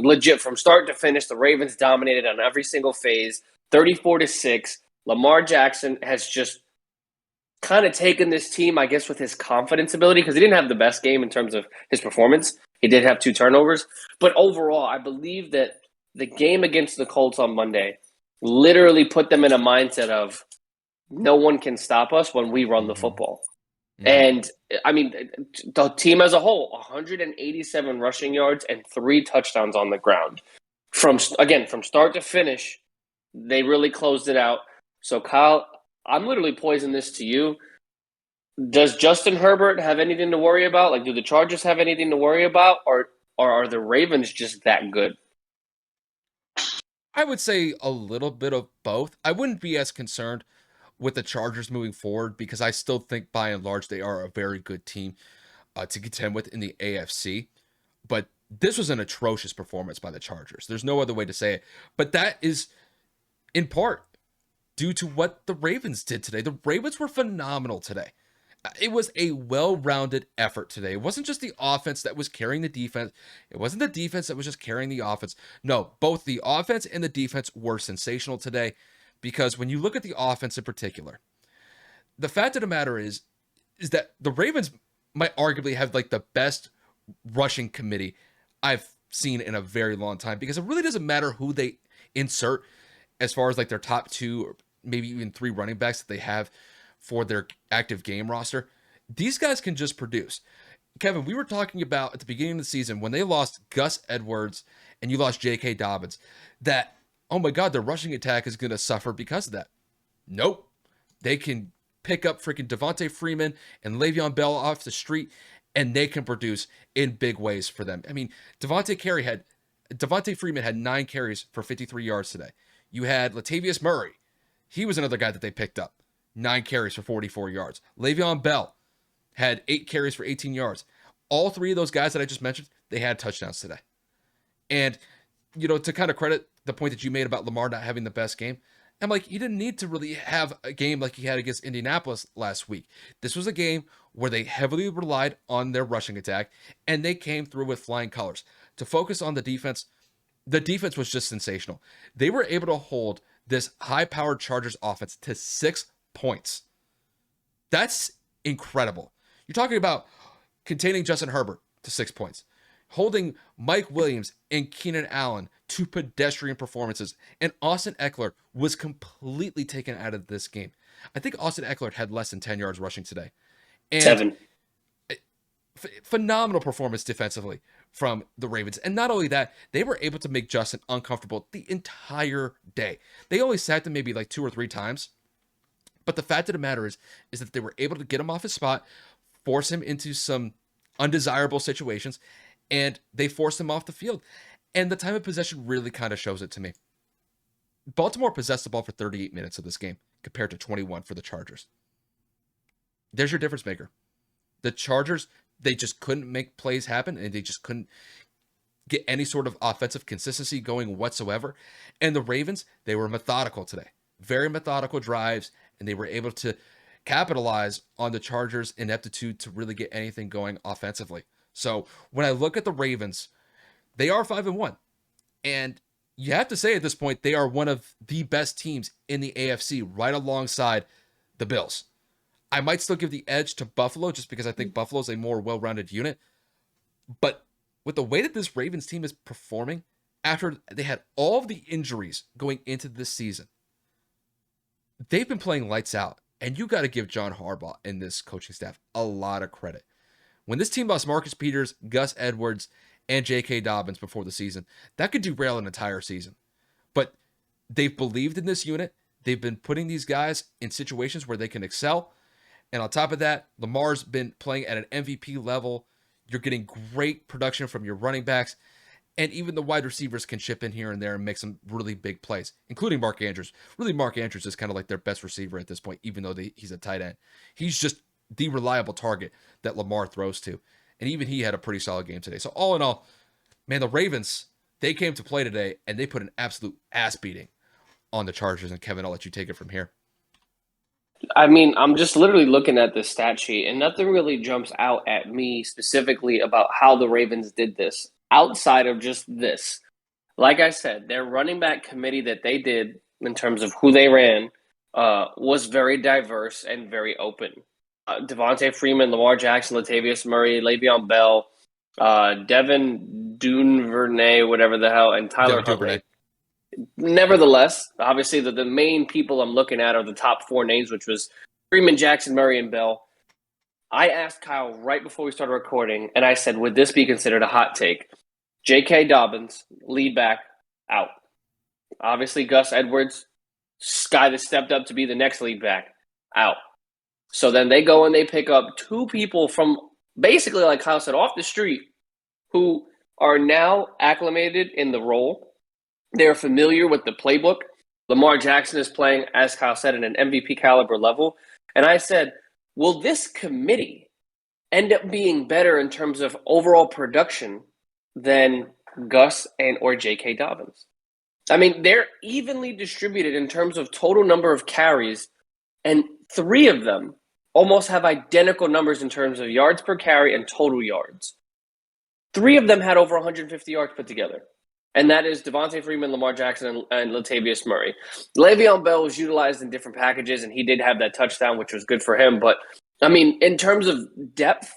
legit from start to finish, the Ravens dominated on every single phase, 34-6. Lamar Jackson has just kind of taken this team, I guess, with his confidence ability, because he didn't have the best game in terms of his performance. He did have 2 turnovers. But overall, I believe that the game against the Colts on Monday literally put them in a mindset of no one can stop us when we run the football. And, I mean, the team as a whole, 187 rushing yards and 3 touchdowns on the ground. From start to finish, they really closed it out. So, Kyle, I'm literally posing this to you. Does Justin Herbert have anything to worry about? Like, do the Chargers have anything to worry about? Or are the Ravens just that good? I would say a little bit of both. I wouldn't be as concerned with the Chargers moving forward because I still think by and large they are a very good team to contend with in the AFC. But this was an atrocious performance by the Chargers. There's no other way to say it. But that is in part due to what the Ravens did today. The Ravens were phenomenal today. It was a well-rounded effort today. It wasn't just the offense that was carrying the defense. It wasn't the defense that was just carrying the offense. No, both the offense and the defense were sensational today because when you look at the offense in particular, the fact of the matter is that the Ravens might arguably have like the best rushing committee I've seen in a very long time because it really doesn't matter who they insert as far as like their top 2 or maybe even 3 running backs that they have for their active game roster. These guys can just produce. Kevin, we were talking about at the beginning of the season when they lost Gus Edwards and you lost J.K. Dobbins that, oh my God, their rushing attack is going to suffer because of that. Nope. They can pick up freaking Devontae Freeman and Le'Veon Bell off the street and they can produce in big ways for them. I mean, Devontae Freeman had 9 carries for 53 yards today. You had Latavius Murray. He was another guy that they picked up. 9 carries for 44 yards. Le'Veon Bell had 8 carries for 18 yards. All 3 of those guys that I just mentioned, they had touchdowns today. And, to kind of credit the point that you made about Lamar not having the best game, I'm like, he didn't need to really have a game like he had against Indianapolis last week. This was a game where they heavily relied on their rushing attack, and they came through with flying colors. To focus on the defense was just sensational. They were able to hold this high-powered Chargers offense to 6 points. That's incredible. You're talking about containing Justin Herbert to 6 points, holding Mike Williams and Keenan Allen to pedestrian performances, and Austin Eckler was completely taken out of this game. I think Austin Eckler had less than 10 yards rushing today. And 7. Phenomenal performance defensively from the Ravens. And not only that, they were able to make Justin uncomfortable the entire day. They only sacked him maybe like 2 or 3 times. But the fact of the matter is that they were able to get him off his spot, force him into some undesirable situations, and they forced him off the field. And the time of possession really kind of shows it to me. Baltimore possessed the ball for 38 minutes of this game compared to 21 for the Chargers. There's your difference maker. The Chargers, they just couldn't make plays happen, and they just couldn't get any sort of offensive consistency going whatsoever. And the Ravens, they were methodical today. Very methodical drives, and they were able to capitalize on the Chargers' ineptitude to really get anything going offensively. So when I look at the Ravens, they are 5-1. And you have to say at this point, they are one of the best teams in the AFC, right alongside the Bills. I might still give the edge to Buffalo just because I think Buffalo's a more well-rounded unit. But with the way that this Ravens team is performing, after they had all of the injuries going into this season, they've been playing lights out. And you got to give John Harbaugh and this coaching staff a lot of credit. When this team lost Marcus Peters, Gus Edwards, and J.K. Dobbins before the season, that could derail an entire season. But they've believed in this unit. They've been putting these guys in situations where they can excel. And on top of that, Lamar's been playing at an MVP level. You're getting great production from your running backs. And even the wide receivers can chip in here and there and make some really big plays, including Mark Andrews. Really, Mark Andrews is kind of like their best receiver at this point, even though he's a tight end. He's just the reliable target that Lamar throws to. And even he had a pretty solid game today. So all in all, man, the Ravens, they came to play today, and they put an absolute ass beating on the Chargers. And Kevin, I'll let you take it from here. I mean, I'm just literally looking at the stat sheet, and nothing really jumps out at me specifically about how the Ravens did this outside of just this. Like I said, their running back committee that they did in terms of who they ran was very diverse and very open. Devontae Freeman, Lamar Jackson, Latavius Murray, Le'Veon Bell, Devin Duvernay, whatever the hell, and Tyler Devin Duvernay. Huntley. Nevertheless, obviously the main people I'm looking at are the top four names, which was Freeman, Jackson, Murray, and Bell. I asked Kyle right before we started recording, and I said, would this be considered a hot take? J.K. Dobbins, lead back, out. Obviously, Gus Edwards, guy that stepped up to be the next lead back, out. So then they go and they pick up two people from basically, like Kyle said, off the street who are now acclimated in the role. They're familiar with the playbook. Lamar Jackson is playing, as Kyle said, at an MVP caliber level. And I said, will this committee end up being better in terms of overall production than Gus and or J.K. Dobbins? I mean, they're evenly distributed in terms of total number of carries, and three of them almost have identical numbers in terms of yards per carry and total yards. Three of them had over 150 yards put together, and that is Devontae Freeman, Lamar Jackson, and Latavius Murray. Le'Veon Bell was utilized in different packages, and he did have that touchdown, which was good for him. But, I mean, in terms of depth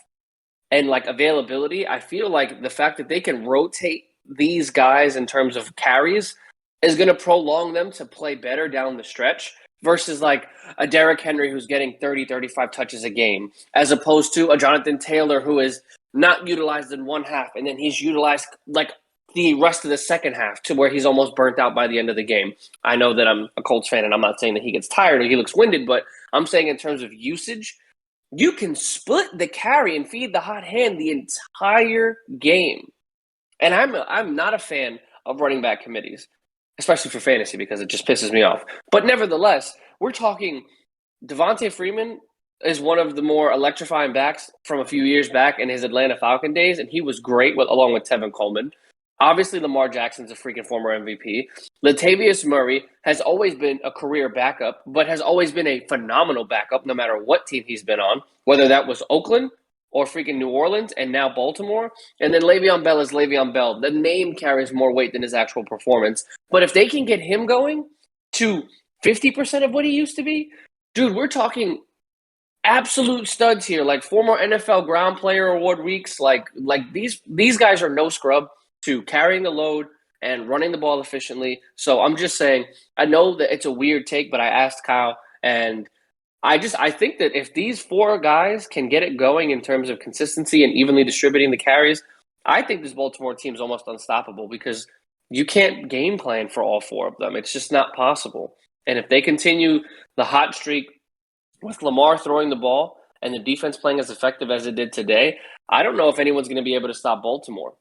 and, like, availability, I feel like the fact that they can rotate these guys in terms of carries is going to prolong them to play better down the stretch versus like a Derrick Henry who's getting 30, 35 touches a game, as opposed to a Jonathan Taylor who is not utilized in one half and then he's utilized like the rest of the second half to where he's almost burnt out by the end of the game. I know that I'm a Colts fan and I'm not saying that he gets tired or he looks winded, but I'm saying in terms of usage, you can split the carry and feed the hot hand the entire game. And I'm not a fan of running back committees, especially for fantasy, because it just pisses me off. But nevertheless, we're talking Devontae Freeman is one of the more electrifying backs from a few years back in his Atlanta Falcon days, and he was great along with Tevin Coleman. Obviously, Lamar Jackson's a freaking former MVP. Latavius Murray has always been a career backup, but has always been a phenomenal backup no matter what team he's been on, whether that was Oakland or freaking New Orleans and now Baltimore. And then Le'Veon Bell is Le'Veon Bell. The name carries more weight than his actual performance. But if they can get him going to 50% of what he used to be, dude, we're talking absolute studs here, like former NFL Ground Player Award weeks. Like these guys are no scrub to carrying the load and running the ball efficiently. So I'm just saying, I know that it's a weird take, but I asked Kyle, and I think that if these four guys can get it going in terms of consistency and evenly distributing the carries, I think this Baltimore team is almost unstoppable because you can't game plan for all four of them. It's just not possible. And if they continue the hot streak with Lamar throwing the ball and the defense playing as effective as it did today, I don't know if anyone's going to be able to stop Baltimore.